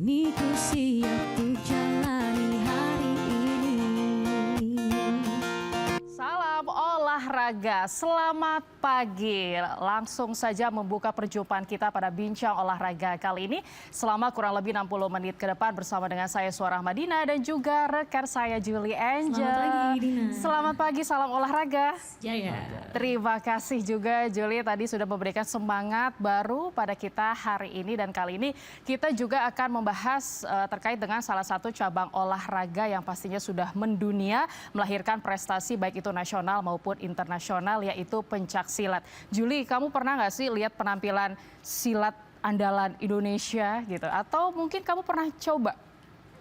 Kini ku siap untuk jalani hari ini. Salam olahraga, selamat pagi. Langsung saja membuka perjumpaan kita pada Bincang Olahraga kali ini selama kurang lebih 60 menit ke depan bersama dengan saya Suara Madina dan juga rekan saya Julie Angel. Selamat pagi Dina. Selamat pagi, salam olahraga. Jaya. Terima kasih juga Julie tadi sudah memberikan semangat baru pada kita hari ini, dan kali ini kita juga akan membahas terkait dengan salah satu cabang olahraga yang pastinya sudah mendunia, melahirkan prestasi baik itu nasional maupun internasional, yaitu pencak silat. Julie, kamu pernah nggak sih lihat penampilan silat andalan Indonesia gitu? Atau mungkin kamu pernah coba?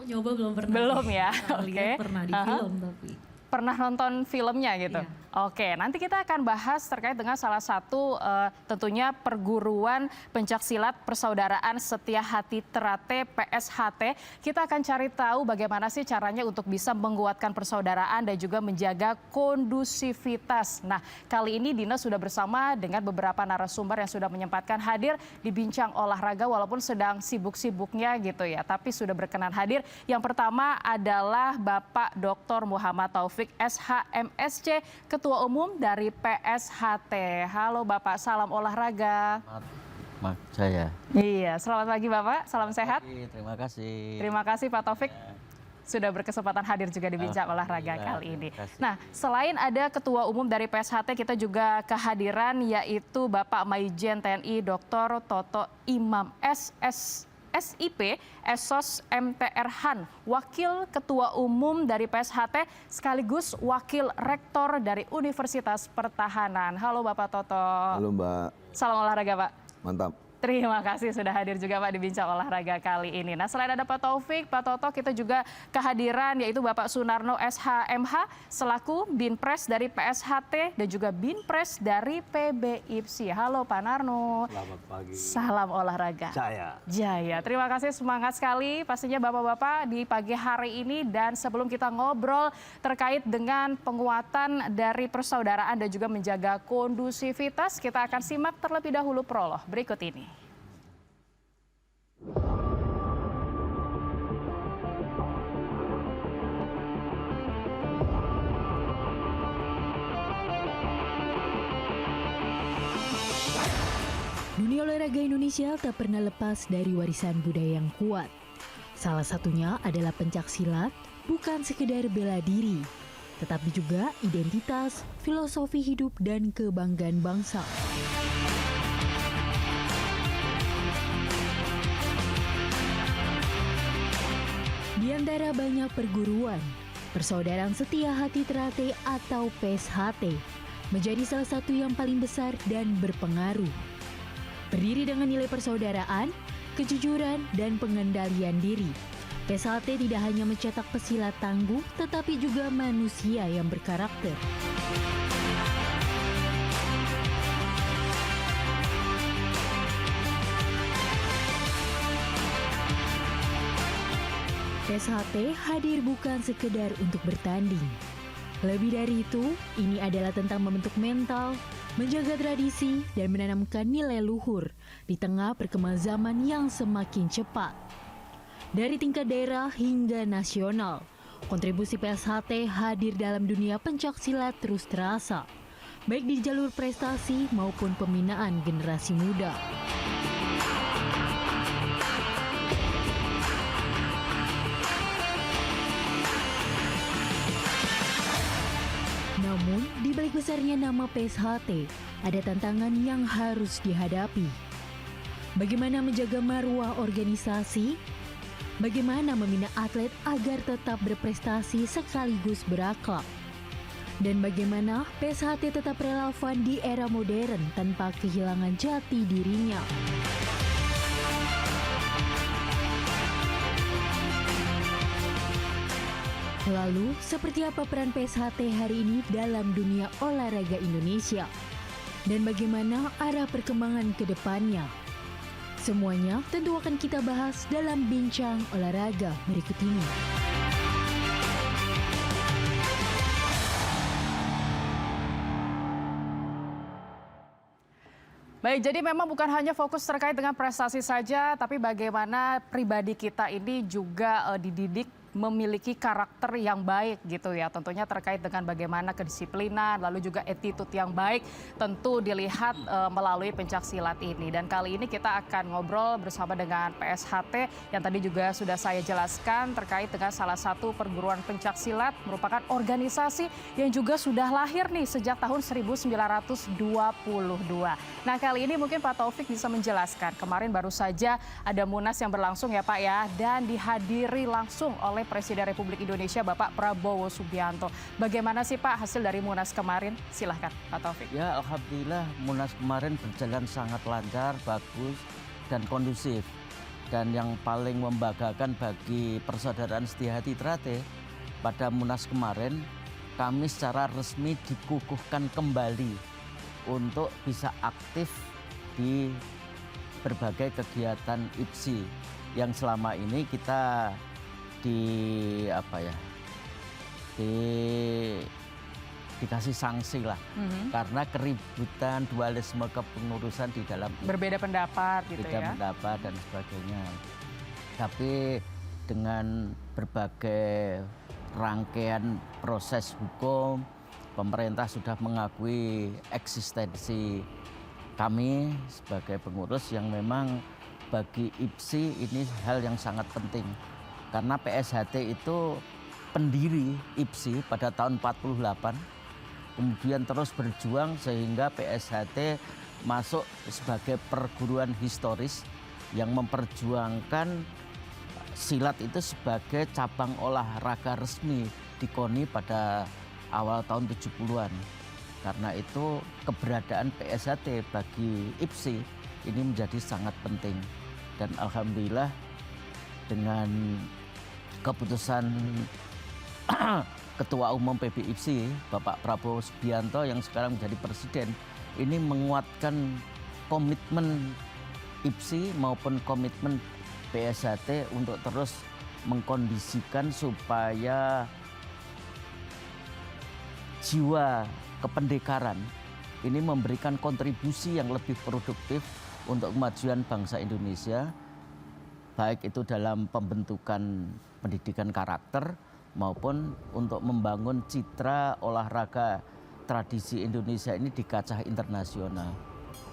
Nyoba belum pernah. Belum ya? Oke. Pernah di film tapi. Pernah nonton filmnya gitu? Iya. Oke, nanti kita akan bahas terkait dengan salah satu tentunya perguruan pencaksilat Persaudaraan Setia Hati Terate PSHT. Kita akan cari tahu bagaimana sih caranya untuk bisa menguatkan persaudaraan dan juga menjaga kondusivitas. Nah, kali ini Dina sudah bersama dengan beberapa narasumber yang sudah menyempatkan hadir di Bincang Olahraga walaupun sedang sibuk-sibuknya gitu ya, tapi sudah berkenan hadir. Yang pertama adalah Bapak Dr. Muhammad Taufik SHMSC, Ketua Umum dari PSHT. Halo Bapak, salam olahraga. Selamat saya. Iya, selamat pagi Bapak, salam sehat. Terima kasih. Terima kasih Pak Taufik sudah berkesempatan hadir juga di Bincang Olahraga kali ini. Nah, selain ada Ketua Umum dari PSHT, kita juga kehadiran yaitu Bapak Maijen TNI Dr. Toto Imam SIP, Esos MTR Han, Wakil Ketua Umum dari PSHT sekaligus Wakil Rektor dari Universitas Pertahanan. Halo Bapak Toto. Halo Mbak. Salam olahraga Pak. Mantap. Terima kasih sudah hadir juga Pak di Bincang Olahraga kali ini. Nah, selain ada Pak Taufik, Pak Toto, kita juga kehadiran yaitu Bapak Sunarno SHMH selaku Binpres dari PSHT dan juga Binpres dari PBIPSI. Halo Pak Narno. Selamat pagi. Salam olahraga. Jaya. Terima kasih, semangat sekali pastinya Bapak-Bapak di pagi hari ini. Dan sebelum kita ngobrol terkait dengan penguatan dari persaudaraan dan juga menjaga kondusivitas, kita akan simak terlebih dahulu prolog berikut ini. Dunia olahraga Indonesia tak pernah lepas dari warisan budaya yang kuat. Salah satunya adalah pencak silat, bukan sekedar bela diri, tetapi juga identitas, filosofi hidup, dan kebanggaan bangsa. Di antara banyak perguruan, Persaudaraan Setia Hati Terate atau PSHT menjadi salah satu yang paling besar dan berpengaruh. Berdiri dengan nilai persaudaraan, kejujuran, dan pengendalian diri, PSHT tidak hanya mencetak pesilat tangguh, tetapi juga manusia yang berkarakter. PSHT hadir bukan sekedar untuk bertanding. Lebih dari itu, ini adalah tentang membentuk mental, menjaga tradisi, dan menanamkan nilai luhur di tengah perkembangan zaman yang semakin cepat. Dari tingkat daerah hingga nasional, kontribusi PSHT hadir dalam dunia pencak silat terus terasa, baik di jalur prestasi maupun pembinaan generasi muda. Namun, di balik besarnya nama PSHT, ada tantangan yang harus dihadapi. Bagaimana menjaga marwah organisasi? Bagaimana membina atlet agar tetap berprestasi sekaligus berakhlak? Dan bagaimana PSHT tetap relevan di era modern tanpa kehilangan jati dirinya? Lalu, seperti apa peran PSHT hari ini dalam dunia olahraga Indonesia? Dan bagaimana arah perkembangan ke depannya? Semuanya tentu akan kita bahas dalam Bincang Olahraga berikut ini. Baik, jadi memang bukan hanya fokus terkait dengan prestasi saja, tapi bagaimana pribadi kita ini juga dididik memiliki karakter yang baik gitu ya. Tentunya terkait dengan bagaimana kedisiplinan, lalu juga attitude yang baik tentu dilihat melalui pencaksilat ini. Dan kali ini kita akan ngobrol bersama dengan PSHT yang tadi juga sudah saya jelaskan terkait dengan salah satu perguruan pencaksilat, merupakan organisasi yang juga sudah lahir nih sejak tahun 1922. Nah, kali ini mungkin Pak Taufik bisa menjelaskan. Kemarin baru saja ada Munas yang berlangsung ya Pak ya, dan dihadiri langsung oleh Presiden Republik Indonesia Bapak Prabowo Subianto. Bagaimana sih Pak hasil dari Munas kemarin? Silahkan Pak Taufik. Ya, alhamdulillah Munas kemarin berjalan sangat lancar, bagus, dan kondusif. Dan yang paling membanggakan bagi persaudaraan Setia Hati Ternate, pada Munas kemarin kami secara resmi dikukuhkan kembali untuk bisa aktif di berbagai kegiatan IPSI yang selama ini kita dikasih sanksi lah, karena keributan, dualisme kepengurusan di dalam berbeda pendapat gitu ya. Pendapat dan sebagainya. Tapi dengan berbagai rangkaian proses hukum, pemerintah sudah mengakui eksistensi kami sebagai pengurus yang memang bagi IPSI ini hal yang sangat penting. Karena PSHT itu pendiri IPSI pada tahun 48, kemudian terus berjuang sehingga PSHT masuk sebagai perguruan historis yang memperjuangkan silat itu sebagai cabang olahraga resmi di KONI pada awal tahun 70-an. Karena itu keberadaan PSHT bagi IPSI ini menjadi sangat penting. Dan alhamdulillah dengan keputusan Ketua Umum PBIPSI Bapak Prabowo Subianto yang sekarang menjadi Presiden ini menguatkan komitmen IPSI maupun komitmen PSHT untuk terus mengkondisikan supaya jiwa kependekaran ini memberikan kontribusi yang lebih produktif untuk kemajuan bangsa Indonesia, baik itu dalam pembentukan pendidikan karakter maupun untuk membangun citra olahraga tradisi Indonesia ini di kancah internasional.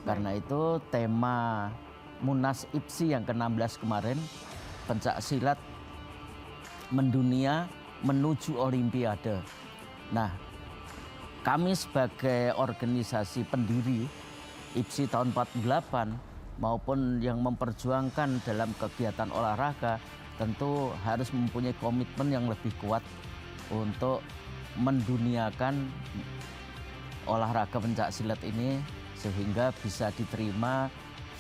Karena itu tema Munas IPSI yang ke-16 kemarin, pencak silat mendunia menuju Olimpiade. Nah, kami sebagai organisasi pendiri IPSI tahun 48 maupun yang memperjuangkan dalam kegiatan olahraga tentu harus mempunyai komitmen yang lebih kuat untuk menduniakan olahraga pencak silat ini sehingga bisa diterima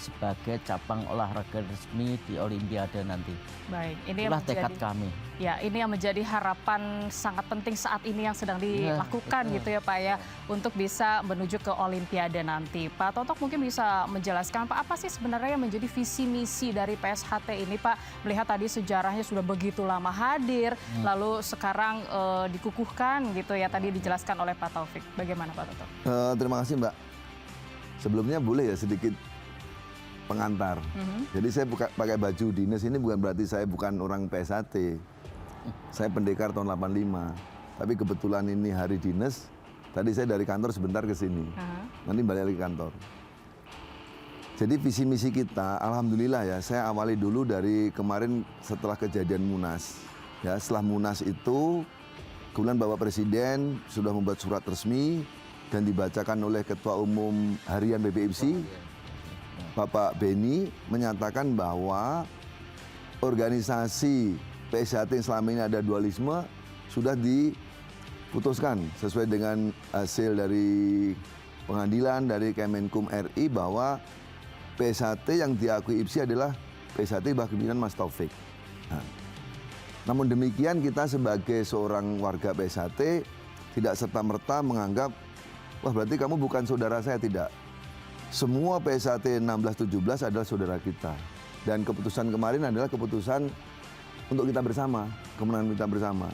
sebagai cabang olahraga resmi di Olimpiade nanti. Baik, ini itulah tekad kami. Ya, ini yang menjadi harapan sangat penting saat ini yang sedang dilakukan gitu ya Pak ya, untuk bisa menuju ke Olimpiade nanti. Pak Totok mungkin bisa menjelaskan Pak, apa sih sebenarnya yang menjadi visi misi dari PSHT ini Pak? Melihat tadi sejarahnya sudah begitu lama hadir, lalu sekarang dikukuhkan gitu ya, tadi dijelaskan oleh Pak Taufik. Bagaimana Pak Totok? Terima kasih Mbak. Sebelumnya boleh ya sedikit pengantar. Jadi saya pakai baju dinas ini bukan berarti saya bukan orang PSHT. Saya pendekar tahun 85. Tapi kebetulan ini hari dinas, tadi saya dari kantor sebentar ke sini. Nanti balik lagi ke kantor. Jadi visi misi kita, alhamdulillah ya, saya awali dulu dari kemarin setelah kejadian Munas. Ya, setelah Munas itu, kemudian Bapak Presiden sudah membuat surat resmi dan dibacakan oleh Ketua Umum Harian PBIPSI. Bapak Beni menyatakan bahwa organisasi PSHT yang selama ini ada dualisme sudah diputuskan sesuai dengan hasil dari pengadilan dari Kemenkum RI bahwa PSHT yang diakui IPSI adalah PSHT bawah kepemimpinan Mas Taufik. Nah, namun demikian kita sebagai seorang warga PSHT tidak serta-merta menganggap wah berarti kamu bukan saudara saya, tidak. Semua PSHT 16-17 adalah saudara kita. Dan keputusan kemarin adalah keputusan untuk kita bersama, kemenangan kita bersama.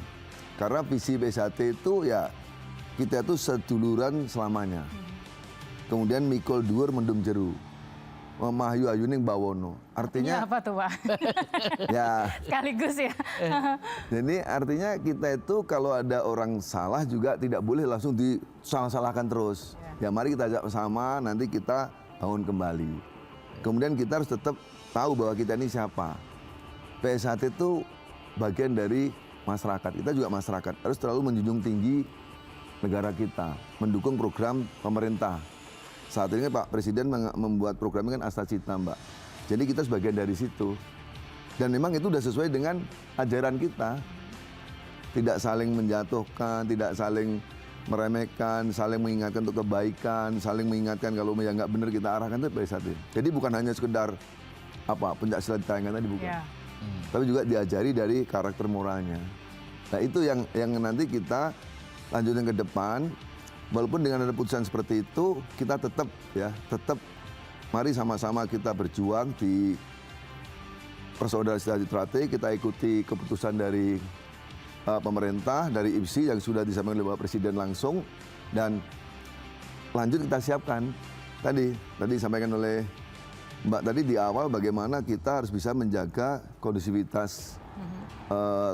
Karena visi PSHT itu ya kita itu seduluran selamanya. Kemudian mikul dhuwur mendung jeru. Mahayu Ayuning Bawono. Artinya Artinya apa tuh Pak? ya, Sekaligus ya. jadi artinya kita itu kalau ada orang salah juga tidak boleh langsung disalah-salahkan terus. Ya mari kita ajak bersama, nanti kita bangun kembali. Kemudian kita harus tetap tahu bahwa kita ini siapa. PSHT itu bagian dari masyarakat. Kita juga masyarakat, harus selalu menjunjung tinggi negara kita, mendukung program pemerintah. Saat ini Pak Presiden membuat program ini kan Asta Cita, Mbak. Jadi kita sebagian dari situ. Dan memang itu sudah sesuai dengan ajaran kita. Tidak saling menjatuhkan, tidak saling meremehkan, saling mengingatkan untuk kebaikan, saling mengingatkan kalau yang nggak benar kita arahkan itu PSHT. Jadi bukan hanya sekedar pencaksilat ditayangkan tadi, bukan. Tapi juga diajari dari karakter moralnya. Nah itu yang nanti kita lanjutkan ke depan. Walaupun dengan ada putusan seperti itu, kita tetap mari sama-sama kita berjuang di persaudaraan Trisakti, kita ikuti keputusan dari pemerintah, dari IPSI yang sudah disampaikan oleh Bapak Presiden langsung, dan lanjut kita siapkan. Tadi disampaikan oleh Mbak tadi di awal bagaimana kita harus bisa menjaga kondusivitas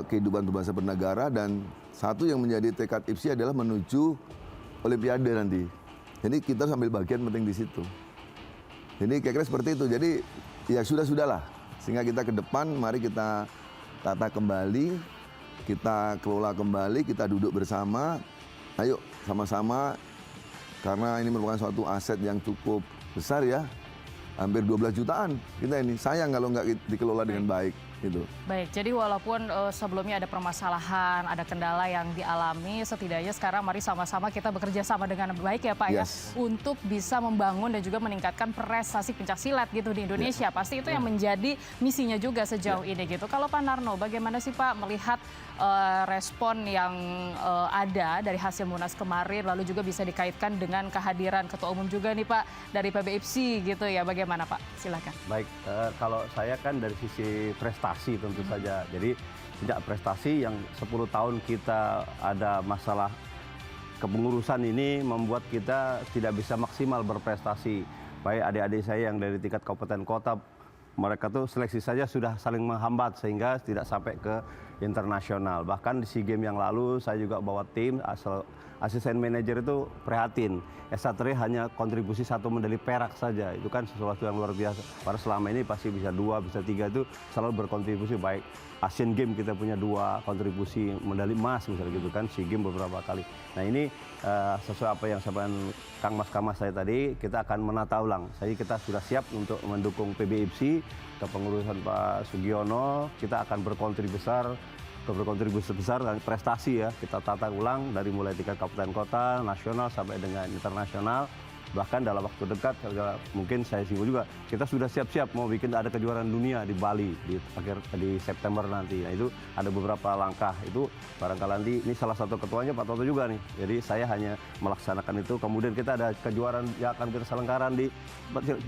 kehidupan berbangsa bernegara, dan satu yang menjadi tekad IPSI adalah menuju Olimpiade nanti. Jadi kita sambil bagian penting di situ. Jadi kira-kira seperti itu. Jadi ya sudah-sudahlah. Sehingga kita ke depan mari kita tata kembali, kita kelola kembali, kita duduk bersama. Ayo sama-sama, karena ini merupakan suatu aset yang cukup besar ya. Hampir 12 jutaan kita ini. Sayang kalau nggak dikelola dengan baik. Gitu. Baik, jadi walaupun sebelumnya ada permasalahan, ada kendala yang dialami, setidaknya sekarang mari sama-sama kita bekerja sama dengan baik ya Pak ya, untuk bisa membangun dan juga meningkatkan prestasi pencaksilat gitu di Indonesia. Pasti itu yang menjadi misinya juga sejauh ini gitu. Kalau Pak Narno, bagaimana sih Pak melihat respon yang ada dari hasil Munas kemarin, lalu juga bisa dikaitkan dengan kehadiran Ketua Umum juga nih Pak dari PBIPSI gitu ya, bagaimana Pak? Silakan. Baik, kalau saya kan dari sisi prestasi tentu saja. Jadi sejak prestasi yang 10 tahun kita ada masalah kepengurusan ini membuat kita tidak bisa maksimal berprestasi. Baik adik-adik saya yang dari tingkat kabupaten kota, mereka tuh seleksi saja sudah saling menghambat sehingga tidak sampai ke internasional. Bahkan di SEA Games yang lalu saya juga bawa tim, asisten manajer itu prihatin. Satria hanya kontribusi 1 medali perak saja. Itu kan sesuatu yang luar biasa. Padahal selama ini pasti bisa 2, bisa 3 itu selalu berkontribusi. Baik Asian Games kita punya 2 kontribusi medali emas misalnya gitu kan. SEA Games beberapa kali. Nah ini sesuai apa yang saya Kang Mas saya tadi, kita akan menata ulang. Jadi kita sudah siap untuk mendukung PBIPSI, kepengurusan Pak Sugiono, kita akan berkontribusi besar dan prestasi ya. Kita tata ulang dari mulai tingkat kabupaten kota, nasional sampai dengan internasional. Bahkan dalam waktu dekat, mungkin saya singgung juga, kita sudah siap-siap mau bikin ada kejuaraan dunia di Bali di September nanti. Nah itu ada beberapa langkah, itu barangkali nanti ini salah satu ketuanya Pak Toto juga nih. Jadi saya hanya melaksanakan itu, kemudian kita ada kejuaraan yang akan kita selenggarakan di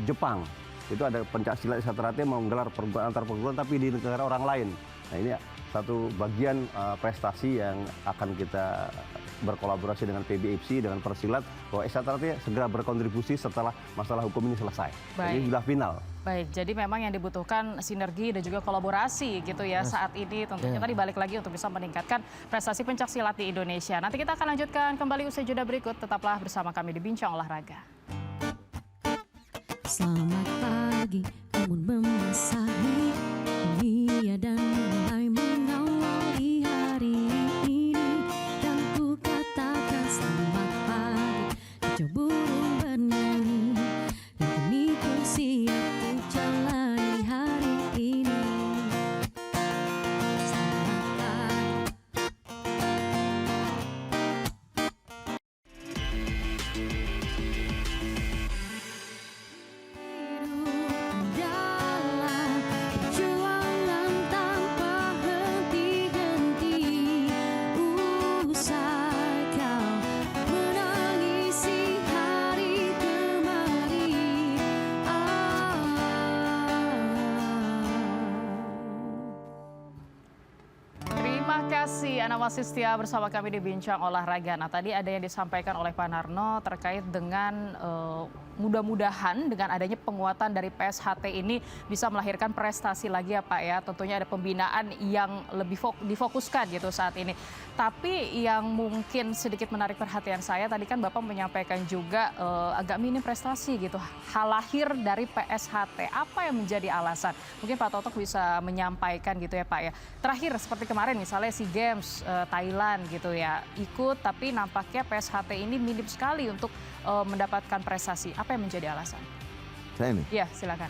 Jepang. Itu ada pencaksilat Trisakti mau menggelar antar perguruan tapi di negara orang lain. Nah ini satu bagian prestasi yang akan kita berkolaborasi dengan PBIPSI, dengan Persilat, bahwa Trisakti segera berkontribusi setelah masalah hukum ini selesai. Jadi sudah final. Baik, jadi memang yang dibutuhkan sinergi dan juga kolaborasi gitu ya saat ini. Tentunya tadi balik lagi untuk bisa meningkatkan prestasi pencaksilat di Indonesia. Nanti kita akan lanjutkan kembali usai jeda berikut. Tetaplah bersama kami di Bincang Olahraga. Selamat pagi, namun membasahi dunia dan mulai mengawali hari ini. Dan ku katakan selamat pagi, kicau burung bernyanyi. Dan kini ku siap ku jalani hari ini. Selamat pagi. Dalam perjuangan tanpa henti-henti, usai kau menangisi hari kemari. Terima kasih Anda masih setia bersama kami di Bincang Olahraga. Nah tadi ada yang disampaikan oleh Pak Narno terkait dengan mudah-mudahan dengan adanya penguatan dari PSHT ini bisa melahirkan prestasi lagi ya Pak ya. Tentunya ada pembinaan yang lebih difokuskan gitu saat ini. Tapi yang mungkin sedikit menarik perhatian saya, tadi kan Bapak menyampaikan juga agak minim prestasi gitu. Hal lahir dari PSHT, apa yang menjadi alasan? Mungkin Pak Totok bisa menyampaikan gitu ya Pak ya. Terakhir seperti kemarin misalnya SEA Games Thailand gitu ya, ikut tapi nampaknya PSHT ini minim sekali untuk mendapatkan prestasi. Apa yang menjadi alasan? Saya nih? Iya, silakan.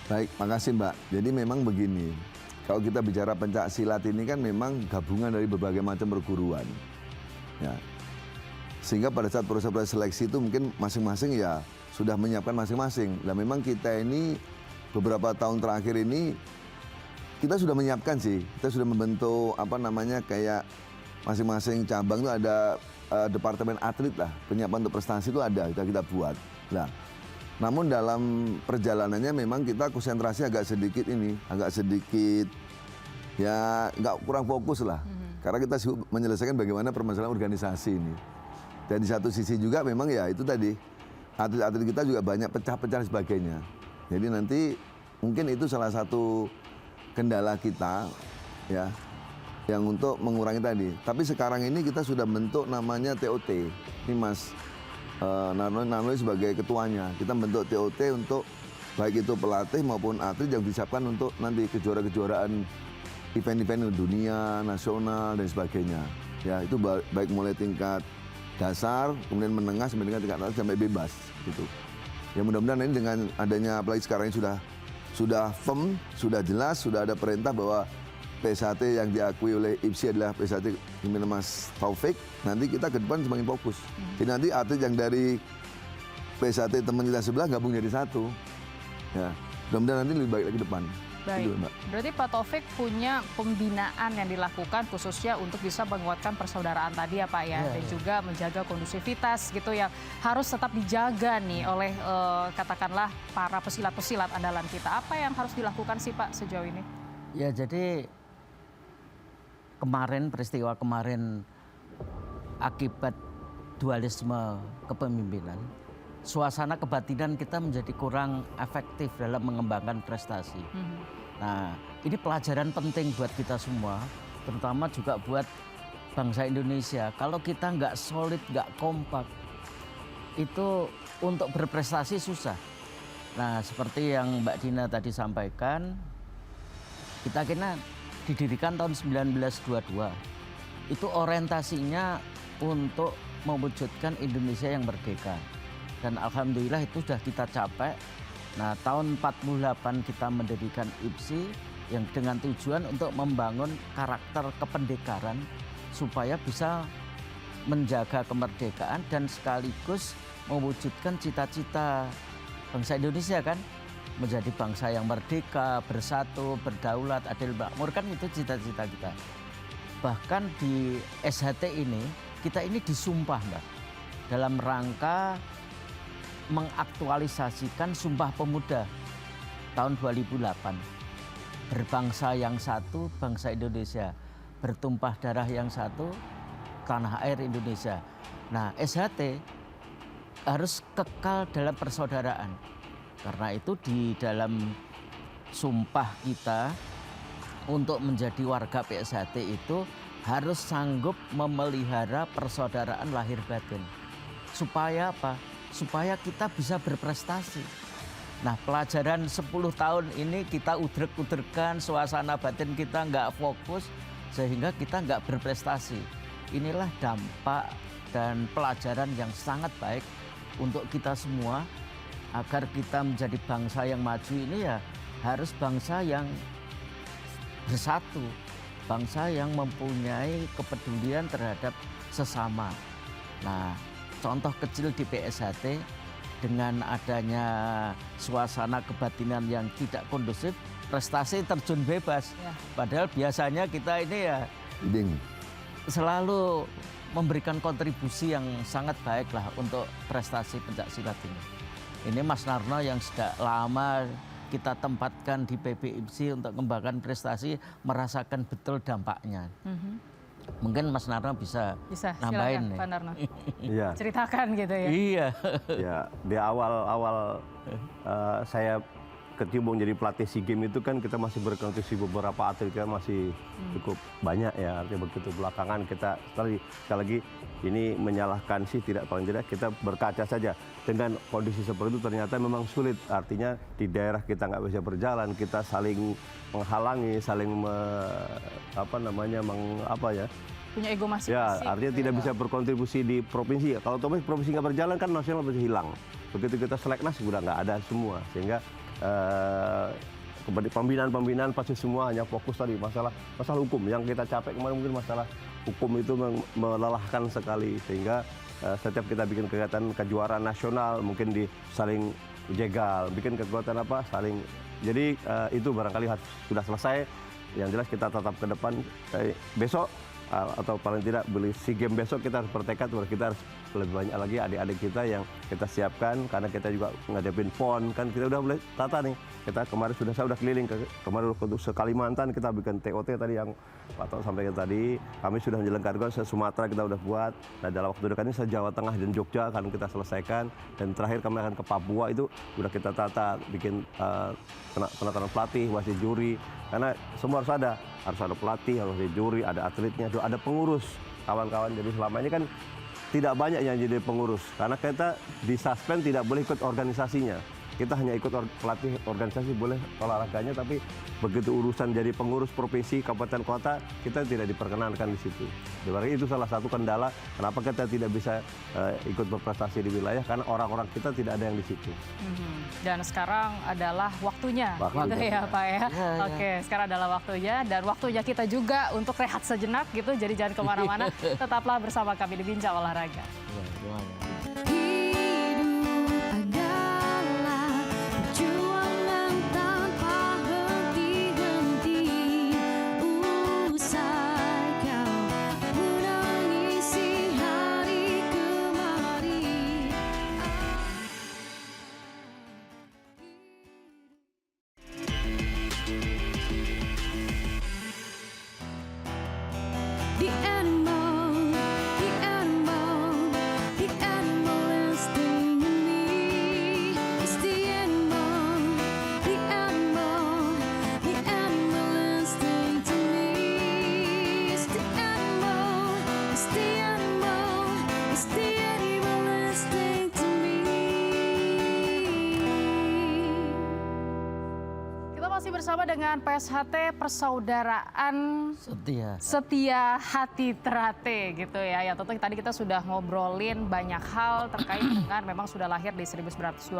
Baik, makasih Mbak. Jadi memang begini, kalau kita bicara pencak silat ini kan memang gabungan dari berbagai macam perguruan. Ya. Sehingga pada saat proses-proses seleksi itu mungkin masing-masing ya sudah menyiapkan masing-masing. Nah memang kita ini beberapa tahun terakhir ini kita sudah menyiapkan sih. Kita sudah membentuk apa namanya kayak masing-masing cabang itu ada departemen atlet lah. Penyiapan untuk prestasi itu ada, kita buat. Nah, namun dalam perjalanannya memang kita konsentrasi agak sedikit ya nggak kurang fokus lah. Karena kita sibuk menyelesaikan bagaimana permasalahan organisasi ini. Dan di satu sisi juga memang ya itu tadi, atlet-atlet kita juga banyak pecah-pecah dan sebagainya. Jadi nanti mungkin itu salah satu kendala kita ya yang untuk mengurangi tadi. Tapi sekarang ini kita sudah bentuk namanya TOT. Ini Mas Narno sebagai ketuanya. Kita bentuk TOT untuk baik itu pelatih maupun atlet yang disiapkan untuk nanti kejuaraan event-event dunia, nasional dan sebagainya. Ya, itu baik mulai tingkat dasar, kemudian menengah sampai dengan tingkat atas sampai bebas gitu. Ya mudah-mudahan ini dengan adanya apalagi sekarang ini sudah firm, sudah jelas, sudah ada perintah bahwa PSHT yang diakui oleh IPSI adalah PSHT pimpinan Mas Taufik. Nanti kita ke depan semakin fokus. Jadi nanti atlet yang dari PSHT teman kita sebelah gabung jadi satu. Ya, mudah-mudahan nanti lebih baik lagi ke depan. Baik, Itu, Mbak. berarti Pak Taufik punya pembinaan yang dilakukan khususnya untuk bisa menguatkan persaudaraan tadi ya Pak ya. Dan juga menjaga kondusivitas gitu yang harus tetap dijaga nih oleh katakanlah para pesilat-pesilat andalan kita. Apa yang harus dilakukan sih Pak sejauh ini? Ya jadi peristiwa kemarin akibat dualisme kepemimpinan, suasana kebatinan kita menjadi kurang efektif dalam mengembangkan prestasi. Nah, ini pelajaran penting buat kita semua, terutama juga buat bangsa Indonesia. Kalau kita nggak solid, nggak kompak, itu untuk berprestasi susah. Nah, seperti yang Mbak Dina tadi sampaikan, kita kena didirikan tahun 1922. Itu orientasinya untuk mewujudkan Indonesia yang merdeka. Dan alhamdulillah itu sudah kita capai. Nah, tahun 48 kita mendirikan IPSI yang dengan tujuan untuk membangun karakter kependekaran supaya bisa menjaga kemerdekaan dan sekaligus mewujudkan cita-cita bangsa Indonesia kan, menjadi bangsa yang merdeka, bersatu, berdaulat, adil, makmur, kan itu cita-cita kita. Bahkan di SHT ini, kita ini disumpah Mbak, dalam rangka mengaktualisasikan Sumpah Pemuda tahun 2008. Berbangsa yang satu, bangsa Indonesia. Bertumpah darah yang satu, tanah air Indonesia. Nah, SHT harus kekal dalam persaudaraan. Karena itu di dalam sumpah kita untuk menjadi warga PSHT itu harus sanggup memelihara persaudaraan lahir batin. Supaya apa? Supaya kita bisa berprestasi. Nah, pelajaran 10 tahun ini kita udrek-udrekan, suasana batin kita nggak fokus sehingga kita nggak berprestasi. Inilah dampak dan pelajaran yang sangat baik untuk kita semua. Agar kita menjadi bangsa yang maju ini ya harus bangsa yang bersatu. Bangsa yang mempunyai kepedulian terhadap sesama. Nah, contoh kecil di PSHT dengan adanya suasana kebatinan yang tidak kondusif, prestasi terjun bebas. Ya. Padahal biasanya kita ini ya selalu memberikan kontribusi yang sangat baik lah untuk prestasi pencaksilat ini. Ini Mas Narno yang sudah lama kita tempatkan di PB IPSI untuk mengembangkan prestasi, merasakan betul dampaknya. Mungkin Mas Narno bisa nambahin silakan nih. Pak Narno. Iya. Ceritakan gitu ya. Iya. Ya, di awal saya kecimpung jadi pelatih SEA Games itu kan kita masih berkontribusi beberapa atlet kita masih cukup banyak ya. Artinya begitu belakangan kita sekali lagi ini menyalahkan sih paling tidak kita berkaca saja dengan kondisi seperti itu ternyata memang sulit. Artinya di daerah kita nggak bisa berjalan, kita saling menghalangi, saling Punya ego masing-masing. Ya, artinya gitu tidak ya, bisa Pak. berkontribusi di provinsi. Kalau otomatis provinsi nggak berjalan kan nasional pasti hilang. Begitu kita seleknas sudah nggak ada semua. Sehingga pembinaan pasti semua hanya fokus tadi masalah hukum. Yang kita capek kemarin mungkin masalah hukum itu melelahkan sekali. Sehingga setiap kita bikin kegiatan kejuaraan nasional mungkin saling jegal, bikin kekuatan saling. Jadi itu barangkali sudah selesai. Yang jelas kita tetap ke depan. Besok atau paling tidak beli SEA Games besok kita harus bertekad bahwa kita harus lebih banyak lagi adik-adik kita yang kita siapkan karena kita juga ngadepin PON kan kita udah mulai tata nih. Kita kemarin saya udah keliling kemarin untuk Kalimantan kita bikin TOT tadi yang Pak Tok sampaikan tadi. Kami sudah menyelenggarakan Sumatera kita udah buat. Nah dalam waktu dekat ini Jawa Tengah dan Jogja akan kita selesaikan dan terakhir kami akan ke Papua itu udah kita tata bikin penataran pelatih, wasit juri karena semua harus ada pelatih, harus ada juri, ada atletnya, ada pengurus kawan-kawan. Jadi selama ini kan tidak banyak yang jadi pengurus karena kita disuspend tidak boleh ikut organisasinya. Kita hanya ikut pelatih organisasi boleh olahraganya, tapi begitu urusan jadi pengurus provinsi, kabupaten, kota, kita tidak diperkenankan di situ. Jadi itu salah satu kendala kenapa kita tidak bisa ikut berprestasi di wilayah karena orang-orang kita tidak ada yang di situ. Dan sekarang adalah waktunya, gitu ya Pak ya. Oke, sekarang adalah waktunya dan waktunya kita juga untuk rehat sejenak gitu. Jadi jangan kemana-mana, tetaplah bersama kami di Bincang Olahraga. The animal instinct in me. It's the animal instinct in me. It's the animal instinct in me. Kita masih bersama dengan PSHT Persaudaraan Setia Hati Terate gitu ya. Ya tentu tadi kita sudah ngobrolin banyak hal terkait dengan memang sudah lahir di 1922.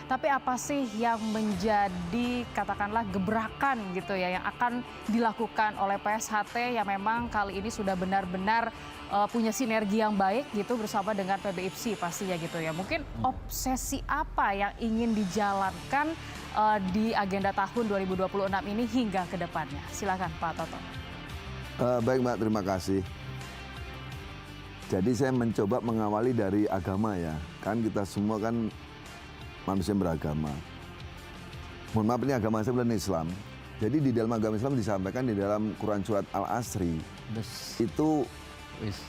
Tapi apa sih yang menjadi katakanlah gebrakan gitu ya yang akan dilakukan oleh PSHT yang memang kali ini sudah benar-benar punya sinergi yang baik gitu bersama dengan PBIPSI pastinya gitu ya. Mungkin obsesi apa yang ingin dijalankan di agenda tahun 2026 ini hingga ke depannya? Silakan Pak Toto. Baik Mbak, terima kasih. Jadi saya mencoba mengawali dari agama ya. Kan kita semua kan manusia beragama. Mohon maaf ini agama saya bukan Islam. Jadi di dalam agama Islam disampaikan di dalam Quran Surat Al-Asri. Itu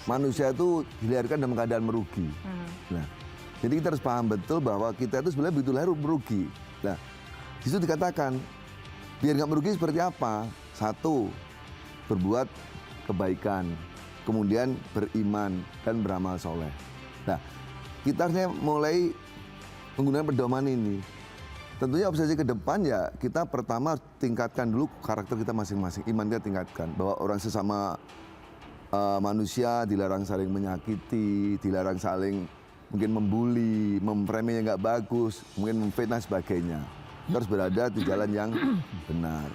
manusia itu dilahirkan dalam keadaan merugi. Nah, jadi kita harus paham betul bahwa kita itu sebenarnya begitu lahir merugi. Nah, di situ dikatakan biar nggak merugi seperti apa? Satu, berbuat kebaikan, kemudian beriman dan beramal soleh. Nah, kita harusnya mulai menggunakan pedoman ini. Tentunya obsesi ke depan ya kita pertama tingkatkan dulu karakter kita masing-masing, iman kita tingkatkan bahwa orang sesama manusia dilarang saling menyakiti, dilarang saling mungkin membuli, memframing yang nggak bagus, mungkin memfitnah sebagainya. Kita harus berada di jalan yang benar.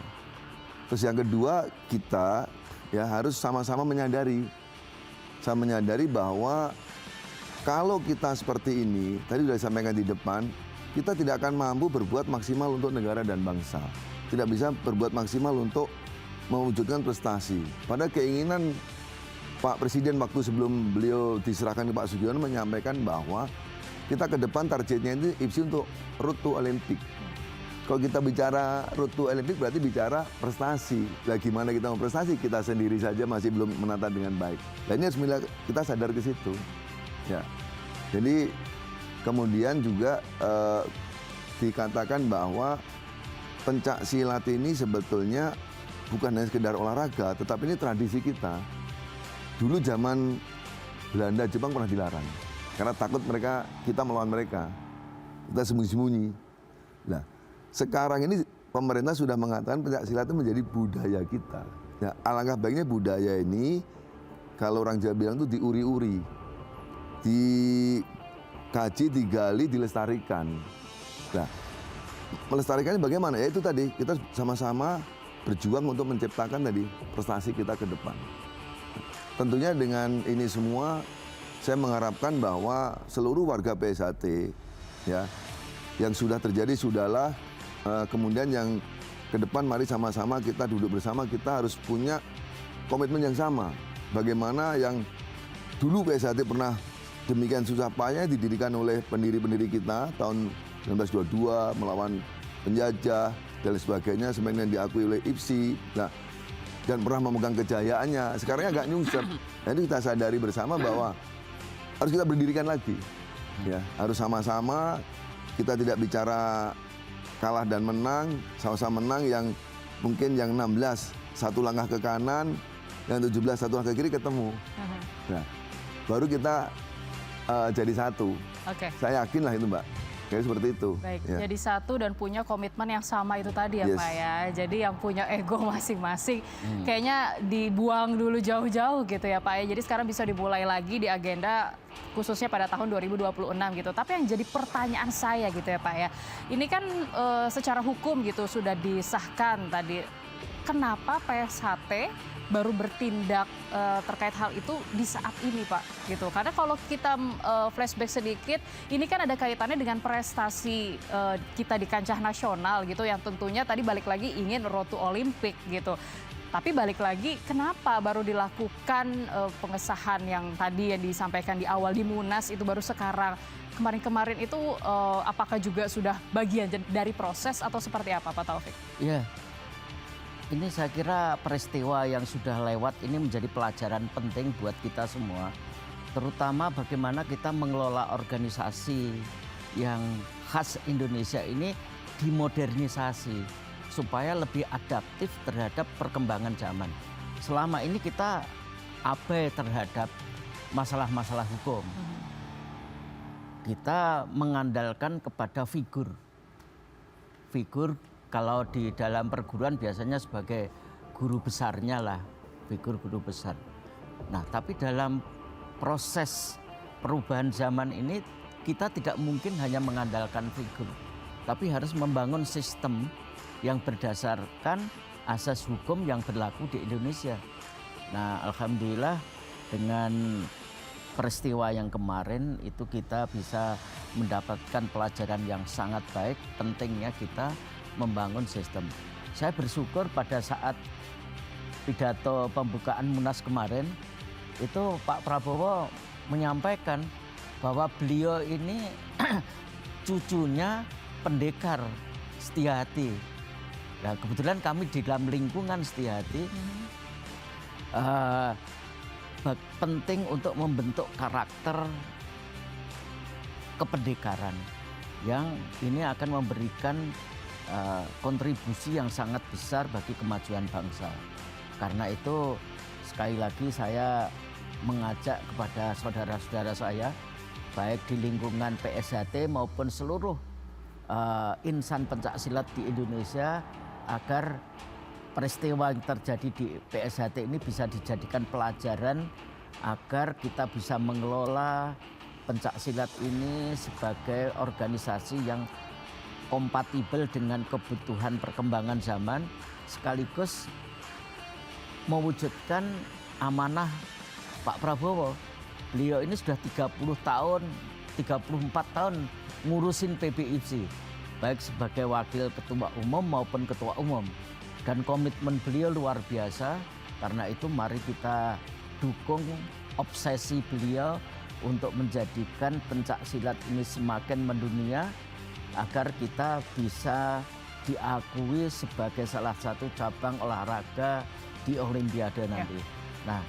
Terus yang kedua kita ya harus sama-sama menyadari bahwa kalau kita seperti ini, tadi sudah disampaikan di depan, kita tidak akan mampu berbuat maksimal untuk negara dan bangsa. Tidak bisa berbuat maksimal untuk mewujudkan prestasi. Pada keinginan Pak Presiden waktu sebelum beliau diserahkan ke Pak Sugiono menyampaikan bahwa kita ke depan targetnya itu IPSI untuk road to Olympic. Kalau kita bicara road to Olympic berarti bicara prestasi. Nah, gimana kita mau prestasi? Kita sendiri saja masih belum menata dengan baik. Dan ini harus kita sadar ke situ. Ya. Jadi kemudian juga dikatakan bahwa pencak silat ini sebetulnya bukan hanya sekedar olahraga, tetapi ini tradisi kita. Dulu zaman Belanda, Jepang pernah dilarang. Karena takut kita melawan mereka. Kita sembunyi-sembunyi. Nah, sekarang ini pemerintah sudah mengatakan pencak silat itu menjadi budaya kita. Nah, alangkah baiknya budaya ini, kalau orang Jawa bilang itu diuri-uri. Dikaji, digali, dilestarikan. Nah, melestarikannya bagaimana? Ya itu tadi, kita sama-sama berjuang untuk menciptakan tadi prestasi kita ke depan. Tentunya dengan ini semua, saya mengharapkan bahwa seluruh warga PSHT ya, yang sudah terjadi sudahlah, kemudian yang ke depan mari sama-sama kita duduk bersama, kita harus punya komitmen yang sama. Bagaimana yang dulu PSHT pernah demikian susah payah didirikan oleh pendiri-pendiri kita tahun 1922 melawan penjajah dan sebagainya, sebenarnya diakui oleh IPSI. Nah, dan pernah memegang kejayaannya, sekarang agak nyungsep. Jadi kita sadari bersama bahwa harus kita berdirikan lagi. Ya, harus sama-sama, kita tidak bicara kalah dan menang, sama-sama menang, yang mungkin yang 16 satu langkah ke kanan, yang 17 satu langkah ke kiri ketemu. Nah, baru kita jadi satu. Oke. Saya yakin lah itu, Mbak. Kayak seperti itu. Baik, ya. jadi satu dan punya komitmen yang sama itu tadi ya Yes. Pak ya. Jadi yang punya ego masing-masing kayaknya dibuang dulu jauh-jauh gitu ya Pak ya. Jadi sekarang bisa dimulai lagi di agenda khususnya pada tahun 2026 gitu. Tapi yang jadi pertanyaan saya gitu ya Pak ya. Ini kan secara hukum gitu sudah disahkan tadi. Kenapa PSHT baru bertindak terkait hal itu di saat ini Pak gitu, karena kalau kita flashback sedikit, ini kan ada kaitannya dengan prestasi kita di kancah nasional gitu, yang tentunya tadi balik lagi ingin road to Olympic gitu. Tapi balik lagi, kenapa baru dilakukan pengesahan yang tadi yang disampaikan di awal di Munas itu baru sekarang? Kemarin-kemarin itu apakah juga sudah bagian dari proses atau seperti apa Pak Taufik? Iya. Ini saya kira peristiwa yang sudah lewat ini menjadi pelajaran penting buat kita semua. Terutama bagaimana kita mengelola organisasi yang khas Indonesia ini dimodernisasi supaya lebih adaptif terhadap perkembangan zaman. Selama ini kita abai terhadap masalah-masalah hukum. Kita mengandalkan kepada figur. Kalau di dalam perguruan biasanya sebagai guru besarnya lah, figur guru besar. Nah, tapi dalam proses perubahan zaman ini kita tidak mungkin hanya mengandalkan figur, tapi harus membangun sistem yang berdasarkan asas hukum yang berlaku di Indonesia. Nah, alhamdulillah dengan peristiwa yang kemarin itu kita bisa mendapatkan pelajaran yang sangat baik, pentingnya kita membangun sistem. Saya bersyukur pada saat pidato pembukaan Munas kemarin itu Pak Prabowo menyampaikan bahwa beliau ini cucunya pendekar Setiahati. Nah, kebetulan kami di dalam lingkungan Setiahati penting untuk membentuk karakter kependekaran yang ini akan memberikan kontribusi yang sangat besar bagi kemajuan bangsa. Karena itu sekali lagi saya mengajak kepada saudara-saudara saya baik di lingkungan PSHT maupun seluruh insan pencaksilat di Indonesia agar peristiwa yang terjadi di PSHT ini bisa dijadikan pelajaran agar kita bisa mengelola pencaksilat ini sebagai organisasi yang kompatibel dengan kebutuhan perkembangan zaman, sekaligus mewujudkan amanah Pak Prabowo. Beliau ini sudah 34 tahun ngurusin PBIC, baik sebagai wakil ketua umum maupun ketua umum. Dan komitmen beliau luar biasa, karena itu mari kita dukung obsesi beliau untuk menjadikan pencaksilat ini semakin mendunia, agar kita bisa diakui sebagai salah satu cabang olahraga di Olimpiade nanti. Nah,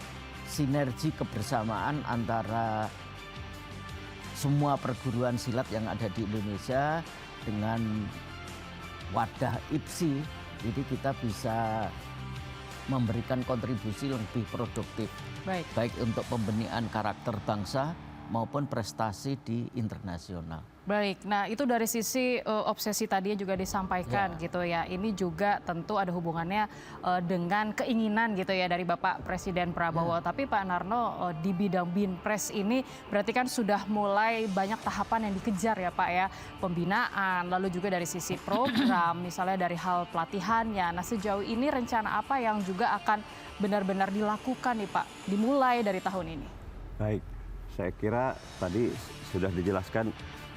sinergi kebersamaan antara semua perguruan silat yang ada di Indonesia dengan wadah IPSI, jadi kita bisa memberikan kontribusi lebih produktif, baik untuk pembenihan karakter bangsa maupun prestasi di internasional. Baik, nah itu dari sisi obsesi tadi juga disampaikan gitu ya. Ini juga tentu ada hubungannya dengan keinginan gitu ya dari Bapak Presiden Prabowo. Tapi Pak Narno di bidang Binpres ini berarti kan sudah mulai banyak tahapan yang dikejar ya Pak ya. Pembinaan, lalu juga dari sisi program, misalnya dari hal pelatihannya. Nah sejauh ini rencana apa yang juga akan benar-benar dilakukan nih Pak, dimulai dari tahun ini? Baik, saya kira tadi sudah dijelaskan.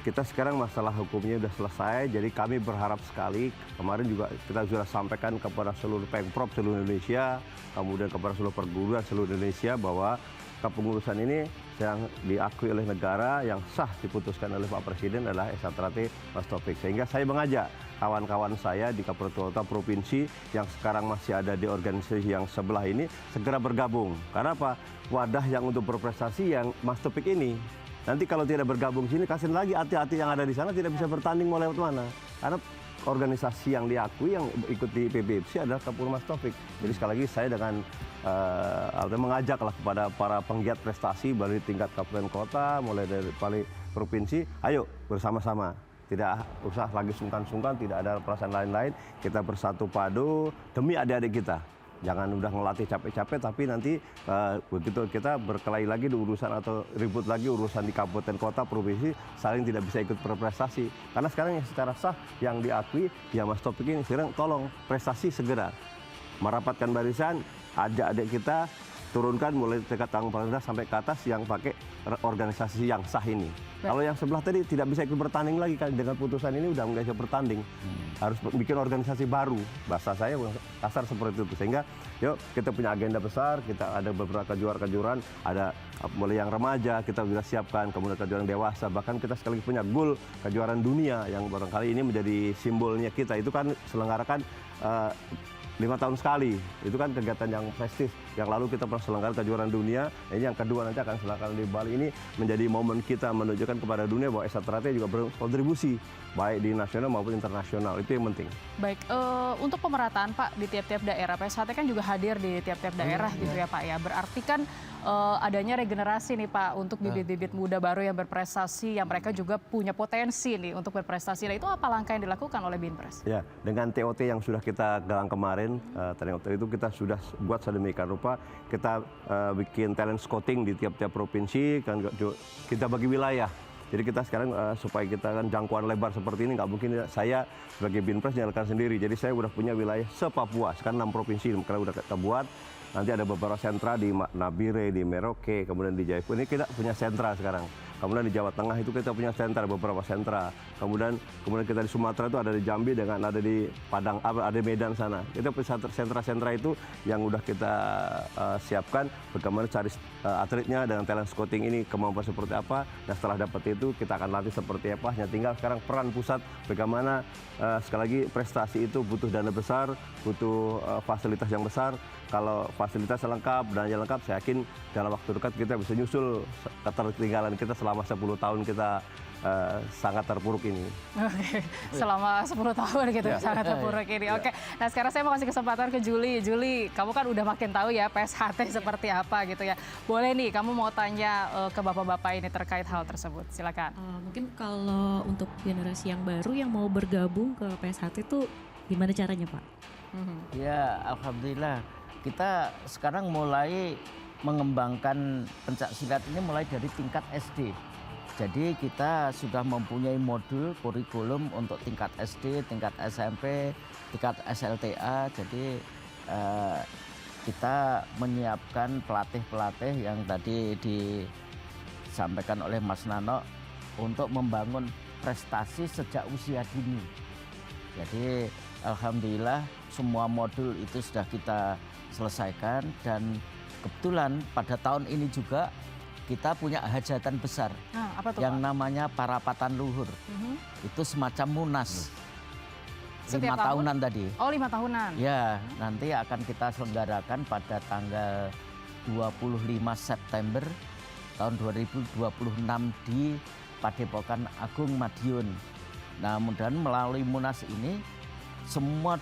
Kita sekarang masalah hukumnya sudah selesai, jadi kami berharap sekali, kemarin juga kita sudah sampaikan kepada seluruh Pemprov seluruh Indonesia, kemudian kepada seluruh perguruan seluruh Indonesia bahwa kepengurusan ini yang diakui oleh negara, yang sah diputuskan oleh Pak Presiden adalah Esa Trate Mas Taufik. Sehingga saya mengajak kawan-kawan saya di Kabupaten Provinsi yang sekarang masih ada di organisasi yang sebelah ini segera bergabung. Karena apa? Wadah yang untuk berprestasi yang Mas Taufik ini. Nanti kalau tidak bergabung sini, kasihan lagi hati-hati yang ada di sana tidak bisa bertanding mau lewat mana. Karena organisasi yang diakui yang ikut di PBFC adalah Kapolri Mas Taufik. Jadi sekali lagi saya dengan mengajaklah kepada para penggiat prestasi dari tingkat kabupaten kota, mulai dari provinsi, ayo bersama-sama. Tidak usah lagi sungkan-sungkan, tidak ada perasaan lain-lain. Kita bersatu padu demi adik-adik kita. Jangan udah ngelatih capek-capek, tapi nanti begitu kita berkelahi lagi di urusan atau ribut lagi urusan di kabupaten kota, provinsi, saling tidak bisa ikut berprestasi. Karena sekarang yang secara sah yang diakui, ya Mas Taufik ini sekarang tolong prestasi segera. Merapatkan barisan, adik-adik kita turunkan mulai tingkat tanggung pemerintah sampai ke atas yang pakai organisasi yang sah ini. Kalau yang sebelah tadi tidak bisa ikut bertanding lagi kan, dengan putusan ini udah nggak bisa bertanding. Harus bikin organisasi baru. Bahasa saya kasar seperti itu. Sehingga yuk kita punya agenda besar, kita ada beberapa kejuaraan, ada mulai yang remaja kita sudah siapkan, kemudian kejuaraan dewasa, bahkan kita sekali punya goal kejuaraan dunia yang barangkali ini menjadi simbolnya kita. Itu kan selenggarakan 5 tahun sekali, itu kan kegiatan yang prestis. Yang lalu kita pernah selenggarakan kejuaraan dunia, ini yang kedua nanti akan selenggarakan di Bali. Ini menjadi momen kita menunjukkan kepada dunia bahwa Esa Trate juga berkontribusi, baik di nasional maupun internasional, itu yang penting. Baik, untuk pemerataan Pak di tiap-tiap daerah, PSHT kan juga hadir di tiap-tiap daerah gitu ya Pak ya. Berarti kan adanya regenerasi nih Pak untuk bibit-bibit muda baru yang berprestasi, yang mereka juga punya potensi nih untuk berprestasi. Nah itu apa langkah yang dilakukan oleh Binpres? Ya, dengan TOT yang sudah kita galang kemarin, TOT itu kita sudah buat sedemikian rupa, kita bikin talent scouting di tiap-tiap provinsi, kan kita bagi wilayah. Jadi kita sekarang supaya kita kan jangkauan lebar seperti ini nggak mungkin saya sebagai Binpres nyalakan sendiri. Jadi saya udah punya wilayah se-Papua, sekarang 6 provinsi karena udah kita buat. Nanti ada beberapa sentra di Nabire, di Merauke, kemudian di Jaipur. Ini kita punya sentra sekarang. Kemudian di Jawa Tengah itu kita punya sentra, beberapa sentra. Kemudian kita di Sumatera itu ada di Jambi dengan ada di Padang, ada di Medan sana. Kita punya sentra-sentra itu yang udah kita siapkan bagaimana cari atletnya dengan talent scouting ini kemampuan seperti apa. Nah setelah dapat itu kita akan latih seperti apa. Hanya tinggal sekarang peran pusat bagaimana sekali lagi prestasi itu butuh dana besar, butuh fasilitas yang besar. Kalau fasilitas lengkap, dananya lengkap, saya yakin dalam waktu dekat kita bisa nyusul ketertinggalan kita selama 10 tahun kita sangat terpuruk ini. Oke, selama 10 tahun gitu sangat terpuruk ini. Oke, nah sekarang saya mau kasih kesempatan ke Juli. Juli, kamu kan udah makin tahu ya PSHT seperti apa gitu ya. Boleh nih, kamu mau tanya ke bapak-bapak ini terkait hal tersebut. Silakan. Mungkin kalau untuk generasi yang baru yang mau bergabung ke PSHT itu gimana caranya Pak? Ya, alhamdulillah. Kita sekarang mulai mengembangkan pencak silat ini mulai dari tingkat SD. Jadi kita sudah mempunyai modul kurikulum untuk tingkat SD, tingkat SMP, tingkat SLTA. Jadi kita menyiapkan pelatih-pelatih yang tadi disampaikan oleh Mas Nano untuk membangun prestasi sejak usia dini. Jadi alhamdulillah semua modul itu sudah kita selesaikan dan kebetulan pada tahun ini juga kita punya hajatan besar apa tuh, yang Pak? namanya Parapatan Luhur. Itu semacam munas. Setiap 5 tahun? tahunan tadi. Oh, 5 tahunan. Ya, nanti akan kita selenggarakan pada tanggal 25 September tahun 2026 di Padepokan Agung Madiun. Nah, mudah-mudahan melalui Munas ini semua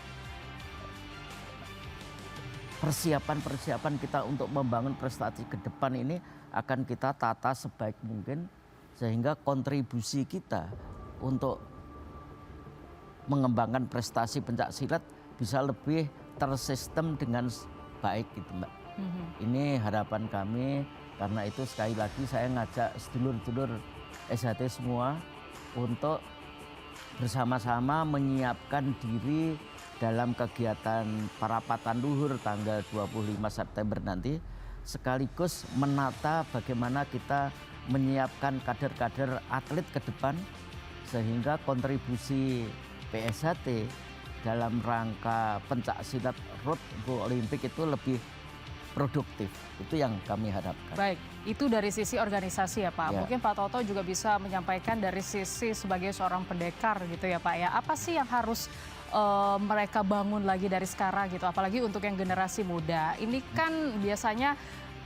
persiapan-persiapan kita untuk membangun prestasi ke depan ini akan kita tata sebaik mungkin sehingga kontribusi kita untuk mengembangkan prestasi pencaksilat bisa lebih tersistem dengan baik gitu Mbak. Ini harapan kami, karena itu sekali lagi saya ngajak sedulur-sedulur SHT semua untuk bersama-sama menyiapkan diri dalam kegiatan Parapatan Luhur tanggal 25 September nanti, sekaligus menata bagaimana kita menyiapkan kader-kader atlet ke depan sehingga kontribusi PSHT dalam rangka pencaksilat road to Olimpik itu lebih produktif. Itu yang kami harapkan. Baik, itu dari sisi organisasi ya Pak. Ya. Mungkin Pak Toto juga bisa menyampaikan dari sisi sebagai seorang pendekar gitu ya Pak ya. Apa sih yang harus mereka bangun lagi dari sekarang gitu, apalagi untuk yang generasi muda. Ini kan biasanya